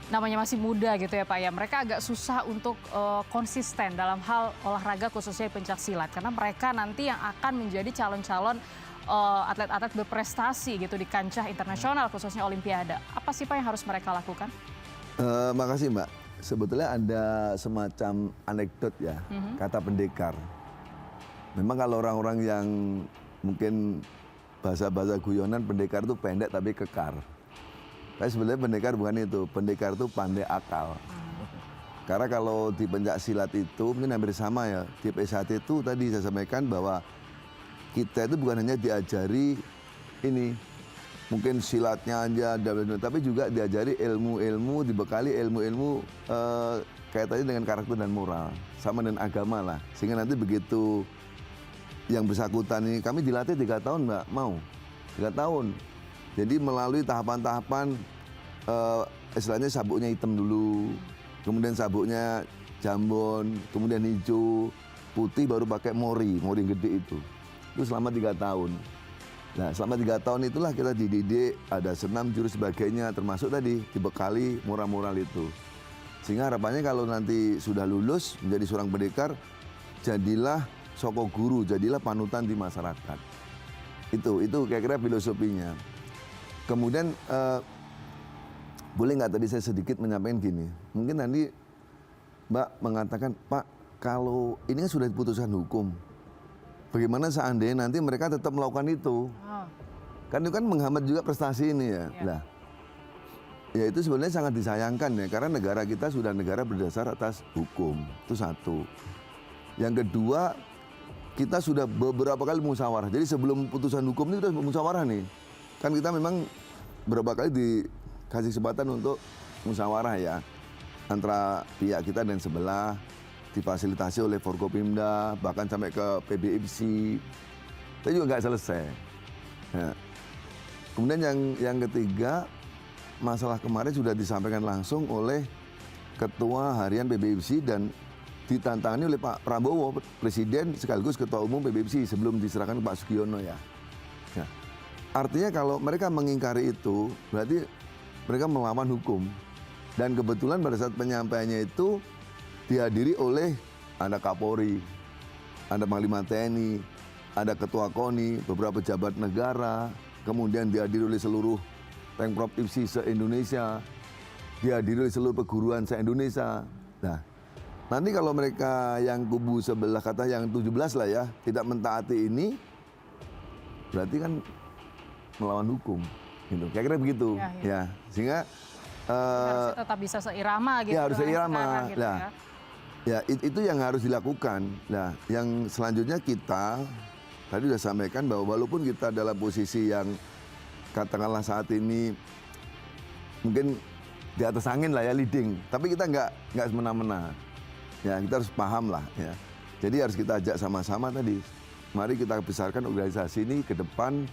namanya masih muda gitu ya Pak ya, mereka agak susah untuk konsisten dalam hal olahraga khususnya pencaksilat. Karena mereka nanti yang akan menjadi calon-calon atlet-atlet berprestasi gitu di kancah internasional khususnya Olimpiade. Apa sih Pak yang harus mereka lakukan? Makasih Mbak. Sebetulnya ada semacam anekdot ya, kata pendekar. Memang kalau orang-orang yang mungkin bahasa-bahasa guyonan, pendekar itu pendek tapi kekar. Tapi sebenarnya pendekar bukan itu, pendekar itu pandai akal. Karena kalau di pencaksilat itu mungkin hampir sama ya, di PSHT itu tadi saya sampaikan bahwa kita itu bukan hanya diajari ini, mungkin silatnya aja, tapi juga diajari ilmu-ilmu, dibekali ilmu-ilmu kaitannya dengan karakter dan moral, sama dengan agama lah. Sehingga nanti begitu yang bersangkutan ini, kami dilatih 3 tahun Mbak, mau 3 tahun. Jadi melalui tahapan-tahapan, istilahnya sabuknya hitam dulu, kemudian sabuknya jambon, kemudian hijau, putih baru pakai mori gede itu. Itu selama 3 tahun. Nah selama 3 tahun itulah kita dididik, ada senam, jurus sebagainya, termasuk tadi dibekali moral-moral itu. Sehingga harapannya kalau nanti sudah lulus menjadi seorang pendekar, jadilah soko guru, jadilah panutan di masyarakat. Itu kira-kira filosofinya. Kemudian boleh nggak tadi saya sedikit menyampaikan gini, mungkin nanti Mbak mengatakan, Pak kalau ini kan sudah diputuskan hukum, bagaimana seandainya nanti mereka tetap melakukan itu? Kan itu kan menghambat juga prestasi ini ya. Lah, ya itu sebenarnya sangat disayangkan ya, karena negara kita sudah negara berdasar atas hukum, itu satu. Yang kedua, kita sudah beberapa kali musyawarah. Jadi sebelum putusan hukum ini sudah musyawarah nih. Kan kita memang beberapa kali dikasih kesempatan untuk musyawarah ya. Antara pihak kita dan sebelah, difasilitasi oleh Forkopimda, bahkan sampai ke PBIPC. Tapi juga nggak selesai. Nah, kemudian yang ketiga, masalah kemarin sudah disampaikan langsung oleh Ketua Harian PBIPC dan ditantangani oleh Pak Prabowo, Presiden sekaligus Ketua Umum PBIPC sebelum diserahkan ke Pak Sugiono ya. Nah, artinya kalau mereka mengingkari itu, berarti mereka melawan hukum. Dan kebetulan pada saat penyampaiannya itu dihadiri oleh ada Kapolri, ada Panglima TNI, ada Ketua KONI, beberapa pejabat negara, kemudian dihadiri oleh seluruh Pemprov IPSI se-Indonesia, dihadiri oleh seluruh perguruan se-Indonesia. Nah, nanti kalau mereka yang kubu sebelah, kata yang 17 lah ya, tidak mentaati ini, berarti kan melawan hukum. Gitu. Kira-kira begitu. Ya. Sehingga harusnya tetap bisa seirama gitu. Ya harus seirama. Gitu, nah, ya itu yang harus dilakukan. Nah, yang selanjutnya kita tadi sudah sampaikan bahwa walaupun kita dalam posisi yang katakanlah saat ini mungkin di atas angin lah ya, leading, tapi kita nggak semena-mena. Ya kita harus paham lah ya. Jadi harus kita ajak sama-sama tadi. Mari kita besarkan organisasi ini ke depan.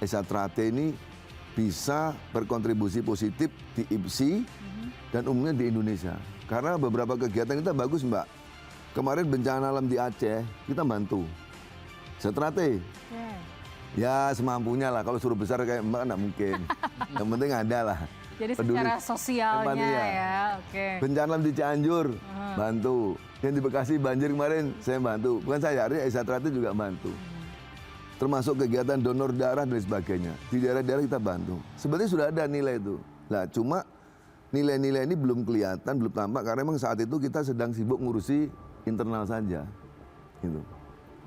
Esatrate ini bisa berkontribusi positif di IPSI dan umumnya di Indonesia. Karena beberapa kegiatan kita bagus Mbak. Kemarin bencana alam di Aceh kita bantu. Esatrate. Ya semampunya lah, kalau suruh besar kayak Mbak nggak mungkin. Yang penting ada lah. Jadi Peduli. secara sosialnya Empati ya, oke. Bencana di Cianjur, bantu. Yang di Bekasi banjir kemarin, saya bantu. Bukan saya, Esatra itu juga bantu. Termasuk kegiatan donor darah dan sebagainya. Di daerah-daerah kita bantu. Sebenarnya sudah ada nilai itu. Nah, cuma nilai-nilai ini belum kelihatan, belum tampak. Karena memang saat itu kita sedang sibuk ngurusi internal saja. Gitu.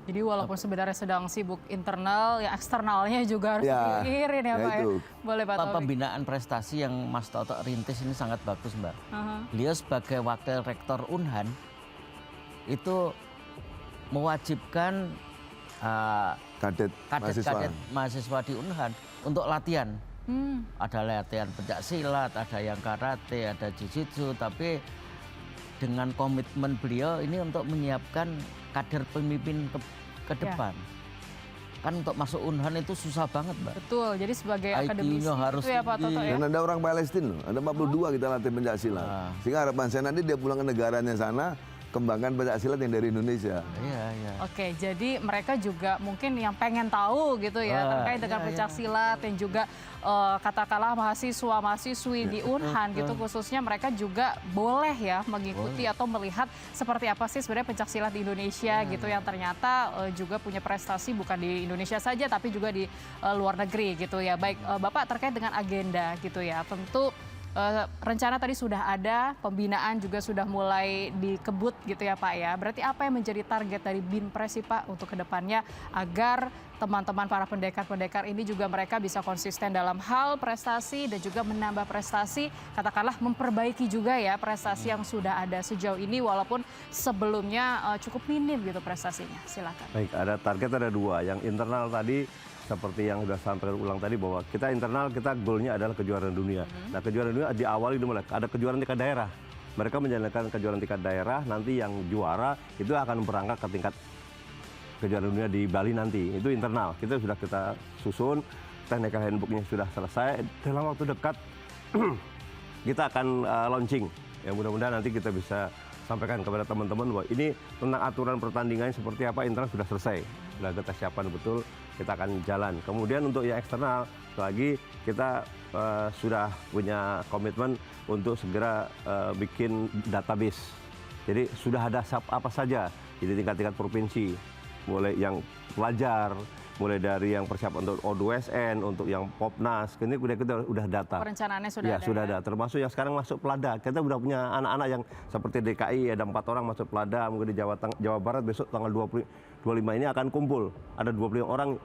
Jadi walaupun sebenarnya sedang sibuk internal, ya eksternalnya juga harus Ya, dipikirin ya ya Pak ya. itu. Boleh Pak Taufik. Pembinaan prestasi yang Mas Toto rintis ini sangat bagus, Mbak. Beliau sebagai wakil rektor Unhan itu mewajibkan kadet-kadet mahasiswa di Unhan untuk latihan. Ada latihan pencak silat, ada yang karate, ada jiu-jitsu, tapi dengan komitmen beliau ini untuk menyiapkan kader pemimpin ke depan. Kan untuk masuk Unhan itu susah banget, Mbak. Betul, jadi sebagai akademisi harus itu ya Pak Toto ya. Dan ada orang Palestina loh, ada 42 kita latih pencak silat. Sehingga harapan saya nanti dia pulang ke negaranya sana, kembangkan pencak silat yang dari Indonesia. Iya. Oke, jadi mereka juga mungkin yang pengen tahu gitu ya terkait dengan pencak silat dan juga katakanlah mahasiswa-mahasiswi di Unhan gitu khususnya mereka juga boleh ya mengikuti atau melihat seperti apa sih sebenarnya pencak silat di Indonesia gitu yang ternyata juga punya prestasi bukan di Indonesia saja tapi juga di luar negeri gitu ya. Baik, Bapak terkait dengan agenda gitu ya. Tentu rencana tadi sudah ada, pembinaan juga sudah mulai dikebut gitu ya Pak ya. Berarti apa yang menjadi target dari Binpres sih Pak untuk kedepannya agar teman-teman para pendekar-pendekar ini juga mereka bisa konsisten dalam hal prestasi dan juga menambah prestasi, katakanlah memperbaiki juga ya prestasi yang sudah ada sejauh ini walaupun sebelumnya cukup minim gitu prestasinya. Silakan. Baik, ada target ada 2. Yang internal tadi seperti yang sudah sampaikan ulang tadi bahwa kita internal kita goalnya adalah kejuaraan dunia. Nah kejuaraan dunia diawali dimulai ada kejuaraan tingkat daerah. Mereka menjalankan kejuaraan tingkat daerah, nanti yang juara itu akan berangkat ke tingkat kejuaraan dunia di Bali nanti. Itu internal. Kita susun, technical handbooknya sudah selesai. Dalam waktu dekat kita akan launching. Ya mudah-mudahan nanti kita bisa sampaikan kepada teman-teman bahwa ini tentang aturan pertandingan seperti apa internal sudah selesai. Sudah kita siapkan betul, kita akan jalan. Kemudian untuk yang eksternal, lagi kita sudah punya komitmen untuk segera bikin database. Jadi sudah ada apa saja di tingkat-tingkat provinsi, mulai yang pelajar, mulai dari yang persiapan untuk O2SN, untuk yang Popnas, ini udah data. Perencanaannya sudah ada. Sudah ada. Termasuk yang sekarang masuk Pelada. Kita udah punya anak-anak yang seperti DKI ada 4 orang masuk Pelada, mungkin di Jawa Barat besok tanggal 25 ini akan kumpul. Ada 20 orang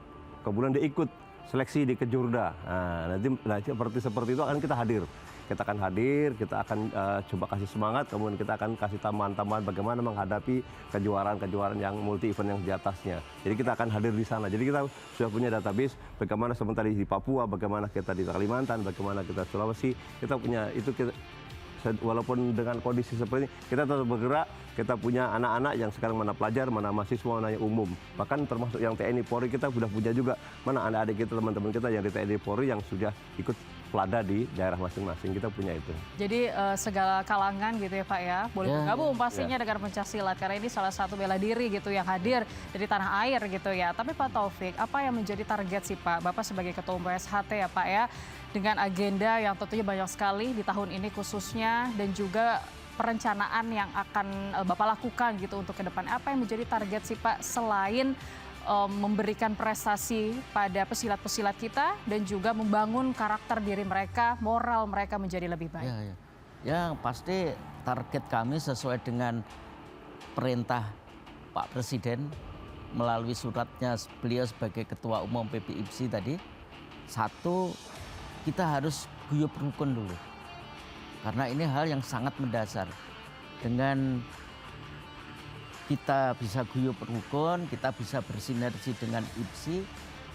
kemudian dia ikut seleksi di Kejurda. Nah, nanti seperti itu akan kita hadir. Kita akan hadir, kita akan coba kasih semangat, kemudian kita akan kasih tambahan-tambahan bagaimana menghadapi kejuaraan-kejuaraan yang multi event yang di atasnya. Jadi kita akan hadir di sana. Jadi kita sudah punya database bagaimana sementara di Papua, bagaimana kita di Kalimantan, bagaimana kita Sulawesi. Kita punya itu walaupun dengan kondisi seperti ini, kita tetap bergerak, kita punya anak-anak yang sekarang mana pelajar, mana mahasiswa, mana yang umum. Bahkan termasuk yang TNI Polri kita sudah punya juga, mana adik-adik kita, teman-teman kita yang di TNI Polri yang sudah ikut pelada di daerah masing-masing, kita punya itu. Jadi segala kalangan gitu ya Pak ya, boleh bergabung pastinya dengan pencak silat, karena ini salah satu bela diri gitu yang hadir dari tanah air gitu ya. Tapi Pak Taufik, apa yang menjadi target sih Pak, Bapak sebagai Ketua Umum PSHT ya Pak ya, dengan agenda yang tentunya banyak sekali di tahun ini khususnya dan juga perencanaan yang akan Bapak lakukan gitu untuk ke depan. Apa yang menjadi target sih Pak selain memberikan prestasi pada pesilat-pesilat kita dan juga membangun karakter diri mereka, moral mereka menjadi lebih baik? Ya, pasti target kami sesuai dengan perintah Pak Presiden melalui suratnya beliau sebagai Ketua Umum PBIPSI tadi. 1, kita harus guyup rukun dulu. Karena ini hal yang sangat mendasar. Dengan kita bisa guyup rukun, kita bisa bersinergi dengan IPSI,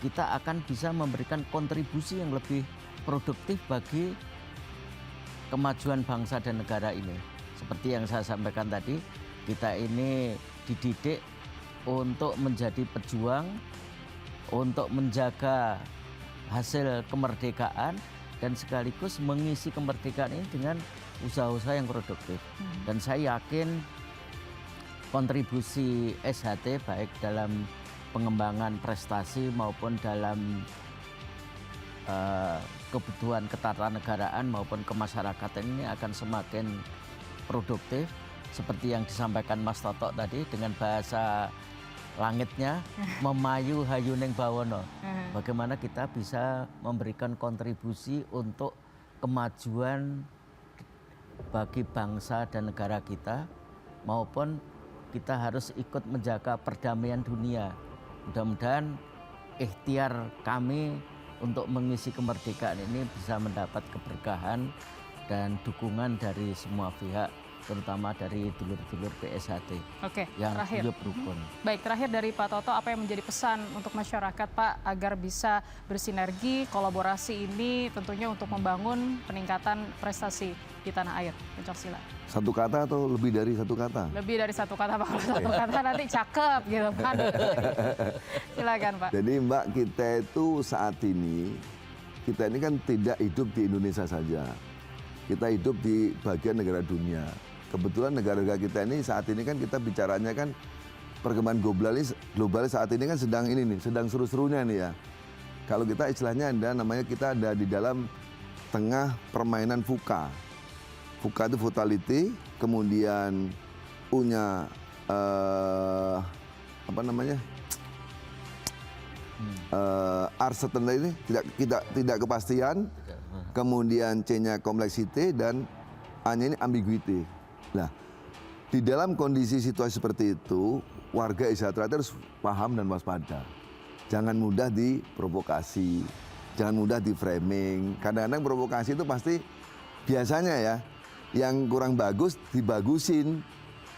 kita akan bisa memberikan kontribusi yang lebih produktif bagi kemajuan bangsa dan negara ini. Seperti yang saya sampaikan tadi, kita ini dididik untuk menjadi pejuang, untuk menjaga hasil kemerdekaan, dan sekaligus mengisi kemerdekaan ini dengan usaha-usaha yang produktif. Dan saya yakin kontribusi SHT baik dalam pengembangan prestasi maupun dalam kebutuhan ketatanegaraan maupun kemasyarakatan ini akan semakin produktif seperti yang disampaikan Mas Toto tadi dengan bahasa langitnya memayu hayuning bawono. Bagaimana kita bisa memberikan kontribusi untuk kemajuan bagi bangsa dan negara kita maupun kita harus ikut menjaga perdamaian dunia. Mudah-mudahan ikhtiar kami untuk mengisi kemerdekaan ini bisa mendapat keberkahan dan dukungan dari semua pihak, terutama dari dulur-dulur PSHT Oke, yang terakhir. hidup rukun. Baik, terakhir dari Pak Toto, apa yang menjadi pesan untuk masyarakat Pak agar bisa bersinergi, kolaborasi ini tentunya untuk membangun peningkatan prestasi di tanah air pencaksilat? Satu kata atau lebih dari satu kata? Lebih dari satu kata Pak, kalau satu kata nanti cakep gitu kan. Silakan Pak. Jadi Mbak, kita itu saat ini, kita ini kan tidak hidup di Indonesia saja. Kita hidup di bagian negara dunia. Kebetulan negara-negara kita ini saat ini kan kita bicaranya kan perkembangan global saat ini kan sedang ini nih, sedang seru-serunya nih ya. Kalau kita istilahnya kita ada di dalam tengah permainan VUCA. VUCA itu vitality, kemudian U-nya uncertainty, tidak kepastian, kemudian C-nya complexity dan A-nya ini ambiguity. Nah, di dalam kondisi situasi seperti itu, warga Isatra harus paham dan waspada. Jangan mudah diprovokasi, jangan mudah di-framing. Kadang-kadang provokasi itu pasti biasanya ya, yang kurang bagus dibagusin,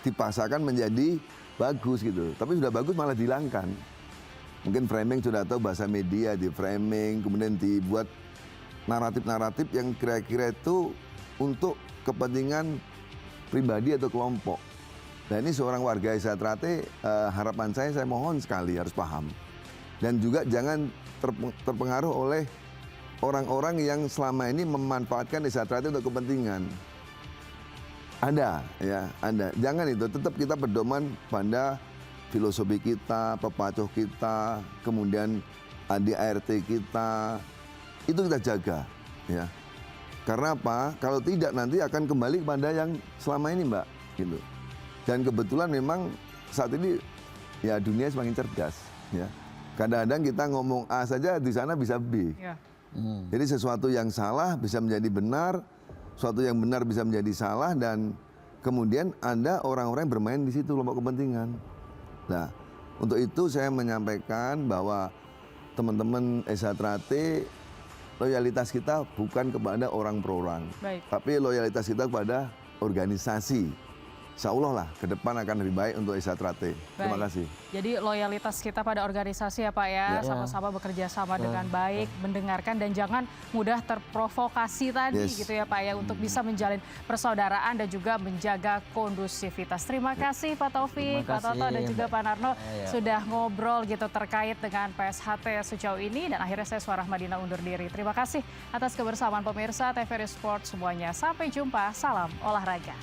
dipaksakan menjadi bagus gitu. Tapi sudah bagus malah dihilangkan. Mungkin framing sudah tahu bahasa media, di-framing, kemudian dibuat naratif-naratif yang kira-kira itu untuk kepentingan pribadi atau kelompok. Nah ini seorang warga Isatrate, harapan saya mohon sekali harus paham. Dan juga jangan terpengaruh oleh orang-orang yang selama ini memanfaatkan Isatrate untuk kepentingan. Ada, ya, ada. Jangan itu, tetap kita berdoman pada filosofi kita, pepacuh kita, kemudian ADART kita, itu kita jaga, ya. Karena apa? Kalau tidak nanti akan kembali kepada yang selama ini, Mbak, gitu. Dan kebetulan memang saat ini ya dunia semakin cerdas, ya. Kadang-kadang kita ngomong A saja di sana bisa B. Ya. Jadi sesuatu yang salah bisa menjadi benar, sesuatu yang benar bisa menjadi salah, dan kemudian ada orang-orang yang bermain di situ kelompok kepentingan. Nah, untuk itu saya menyampaikan bahwa teman-teman Isatrate, loyalitas kita bukan kepada orang per orang, tapi loyalitas kita kepada organisasi. Insya Allah lah ke depan akan lebih baik untuk Isatrate. Terima kasih. Jadi loyalitas kita pada organisasi ya Pak ya, sama-sama bekerja sama dengan baik, mendengarkan dan jangan mudah terprovokasi tadi gitu ya Pak ya, untuk bisa menjalin persaudaraan dan juga menjaga kondusivitas. Terima kasih Pak Taufik, Pak Toto dan juga Pak Narno sudah ngobrol gitu terkait dengan PSHT sejauh ini, dan akhirnya saya Suara Madinah undur diri. Terima kasih atas kebersamaan pemirsa TVRI Sport semuanya. Sampai jumpa, salam olahraga.